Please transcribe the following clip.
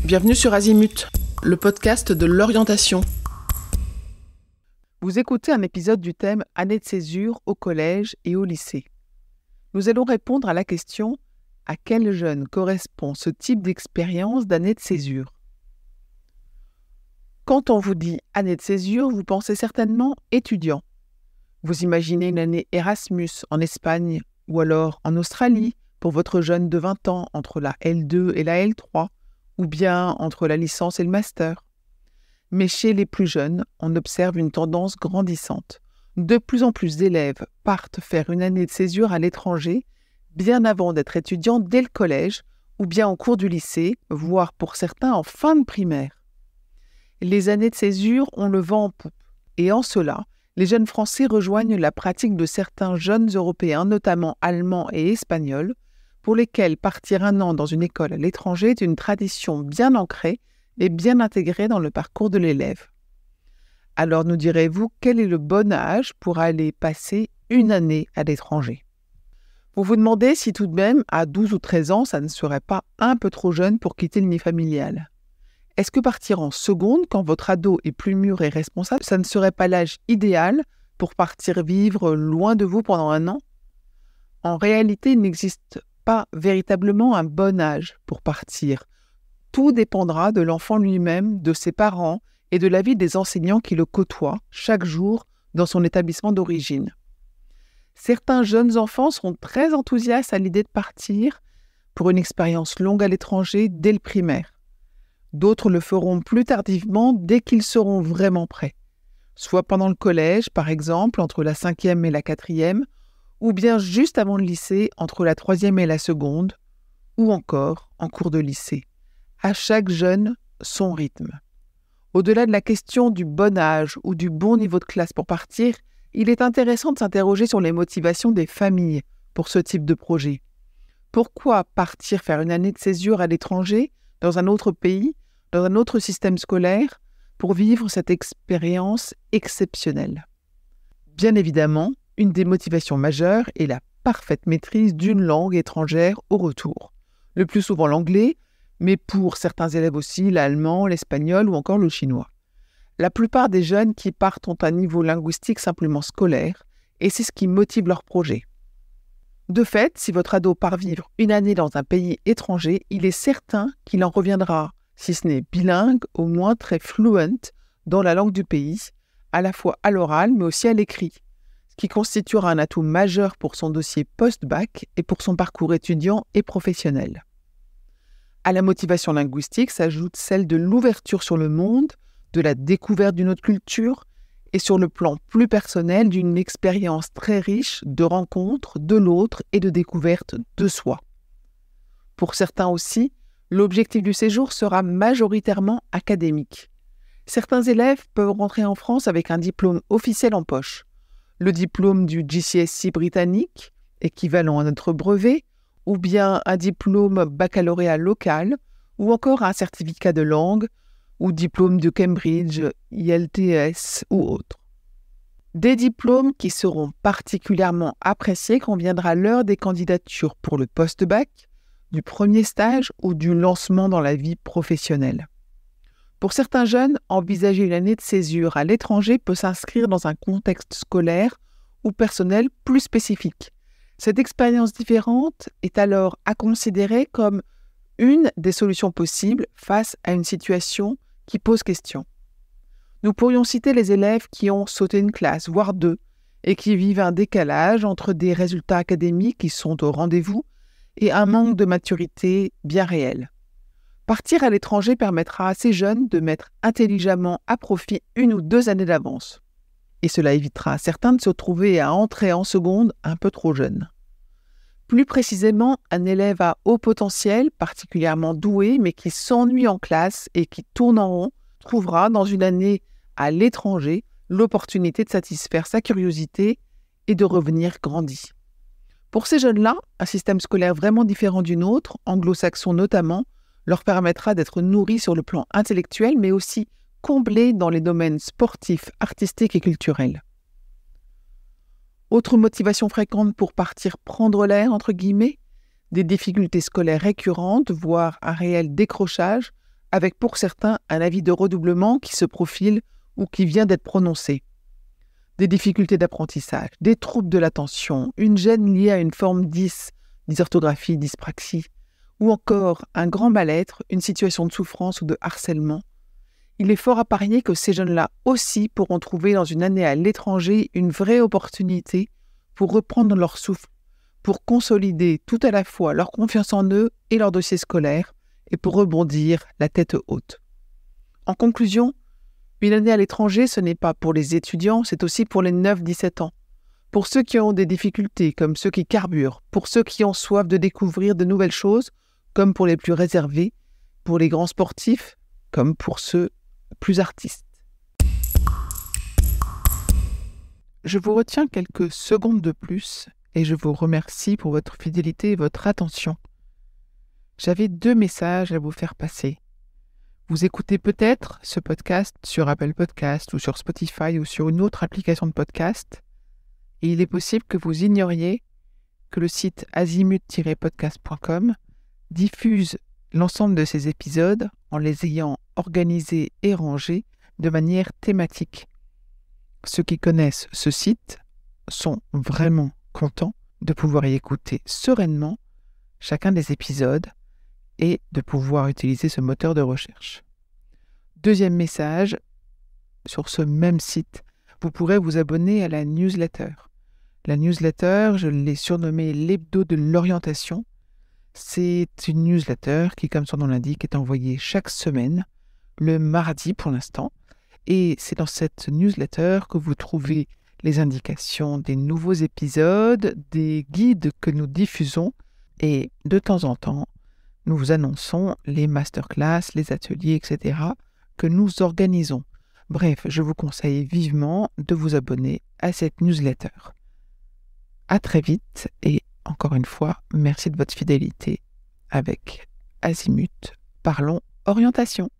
Bienvenue sur Azimut, le podcast de l'orientation. Vous écoutez un épisode du thème « Année de césure au collège et au lycée ». Nous allons répondre à la question « À quel jeune correspond ce type d'expérience d'année de césure ?» Quand on vous dit « année de césure », vous pensez certainement « étudiant ». Vous imaginez une année Erasmus en Espagne ou alors en Australie pour votre jeune de 20 ans entre la L2 et la L3, ou bien entre la licence et le master. Mais chez les plus jeunes, on observe une tendance grandissante. De plus en plus d'élèves partent faire une année de césure à l'étranger, bien avant d'être étudiants dès le collège, ou bien en cours du lycée, voire pour certains en fin de primaire. Les années de césure ont le vent en poupe, et en cela, les jeunes Français rejoignent la pratique de certains jeunes Européens, notamment allemands et espagnols, pour lesquels partir un an dans une école à l'étranger est une tradition bien ancrée et bien intégrée dans le parcours de l'élève. Alors nous direz-vous, quel est le bon âge pour aller passer une année à l'étranger ? Vous vous demandez si tout de même, à 12 ou 13 ans, ça ne serait pas un peu trop jeune pour quitter le nid familial ? Est-ce que partir en seconde, quand votre ado est plus mûr et responsable, ça ne serait pas l'âge idéal pour partir vivre loin de vous pendant un an ? En réalité, il n'existe pas véritablement un bon âge pour partir. Tout dépendra de l'enfant lui-même, de ses parents et de l'avis des enseignants qui le côtoient chaque jour dans son établissement d'origine. Certains jeunes enfants seront très enthousiastes à l'idée de partir pour une expérience longue à l'étranger dès le primaire. D'autres le feront plus tardivement dès qu'ils seront vraiment prêts, soit pendant le collège, par exemple, entre la 5e et la 4e, ou bien juste avant le lycée, entre la 3e et la seconde, ou encore en cours de lycée. À chaque jeune, son rythme. Au-delà de la question du bon âge ou du bon niveau de classe pour partir, il est intéressant de s'interroger sur les motivations des familles pour ce type de projet. Pourquoi partir faire une année de césure à l'étranger, dans un autre pays, dans un autre système scolaire, pour vivre cette expérience exceptionnelle ? Bien évidemment, une des motivations majeures est la parfaite maîtrise d'une langue étrangère au retour. Le plus souvent l'anglais, mais pour certains élèves aussi l'allemand, l'espagnol ou encore le chinois. La plupart des jeunes qui partent ont un niveau linguistique simplement scolaire, et c'est ce qui motive leur projet. De fait, si votre ado part vivre une année dans un pays étranger, il est certain qu'il en reviendra, si ce n'est bilingue, au moins très fluent dans la langue du pays, à la fois à l'oral mais aussi à l'écrit, ce qui constituera un atout majeur pour son dossier post-bac et pour son parcours étudiant et professionnel. À la motivation linguistique s'ajoute celle de l'ouverture sur le monde, de la découverte d'une autre culture et sur le plan plus personnel d'une expérience très riche de rencontres de l'autre et de découverte de soi. Pour certains aussi, l'objectif du séjour sera majoritairement académique. Certains élèves peuvent rentrer en France avec un diplôme officiel en poche. Le diplôme du GCSE britannique, équivalent à notre brevet, ou bien un diplôme baccalauréat local, ou encore un certificat de langue, ou diplôme de Cambridge, IELTS ou autre. Des diplômes qui seront particulièrement appréciés quand viendra l'heure des candidatures pour le post-bac, du premier stage ou du lancement dans la vie professionnelle. Pour certains jeunes, envisager une année de césure à l'étranger peut s'inscrire dans un contexte scolaire ou personnel plus spécifique. Cette expérience différente est alors à considérer comme une des solutions possibles face à une situation qui pose question. Nous pourrions citer les élèves qui ont sauté une classe, voire deux, et qui vivent un décalage entre des résultats académiques qui sont au rendez-vous et un manque de maturité bien réel. Partir à l'étranger permettra à ces jeunes de mettre intelligemment à profit 1 ou 2 années d'avance. Et cela évitera à certains de se retrouver à entrer en seconde un peu trop jeunes. Plus précisément, un élève à haut potentiel, particulièrement doué, mais qui s'ennuie en classe et qui tourne en rond, trouvera dans une année à l'étranger l'opportunité de satisfaire sa curiosité et de revenir grandi. Pour ces jeunes-là, un système scolaire vraiment différent du nôtre, anglo-saxon notamment, leur permettra d'être nourris sur le plan intellectuel, mais aussi comblés dans les domaines sportifs, artistiques et culturels. Autre motivation fréquente pour partir prendre l'air, entre guillemets, des difficultés scolaires récurrentes, voire un réel décrochage, avec pour certains un avis de redoublement qui se profile ou qui vient d'être prononcé. Des difficultés d'apprentissage, des troubles de l'attention, une gêne liée à une forme dysorthographie, dyspraxie, ou encore un grand mal-être, une situation de souffrance ou de harcèlement. Il est fort à parier que ces jeunes-là aussi pourront trouver dans une année à l'étranger une vraie opportunité pour reprendre leur souffle, pour consolider tout à la fois leur confiance en eux et leur dossier scolaire, et pour rebondir la tête haute. En conclusion, une année à l'étranger, ce n'est pas pour les étudiants, c'est aussi pour les 9-17 ans. Pour ceux qui ont des difficultés, comme ceux qui carburent, pour ceux qui ont soif de découvrir de nouvelles choses, comme pour les plus réservés, pour les grands sportifs, comme pour ceux plus artistes. Je vous retiens quelques secondes de plus et je vous remercie pour votre fidélité et votre attention. J'avais 2 messages à vous faire passer. Vous écoutez peut-être ce podcast sur Apple Podcast ou sur Spotify ou sur une autre application de podcast et il est possible que vous ignoriez que le site azimut-podcast.com diffuse l'ensemble de ces épisodes en les ayant organisés et rangés de manière thématique. Ceux qui connaissent ce site sont vraiment contents de pouvoir y écouter sereinement chacun des épisodes et de pouvoir utiliser ce moteur de recherche. Deuxième message, sur ce même site, vous pourrez vous abonner à la newsletter. La newsletter, je l'ai surnommée l'hebdo de l'orientation. C'est une newsletter qui, comme son nom l'indique, est envoyée chaque semaine, le mardi pour l'instant. Et c'est dans cette newsletter que vous trouvez les indications des nouveaux épisodes, des guides que nous diffusons et de temps en temps, nous vous annonçons les masterclass, les ateliers, etc. que nous organisons. Bref, je vous conseille vivement de vous abonner à cette newsletter. À très vite et encore une fois, merci de votre fidélité avec Azimut. Parlons orientation.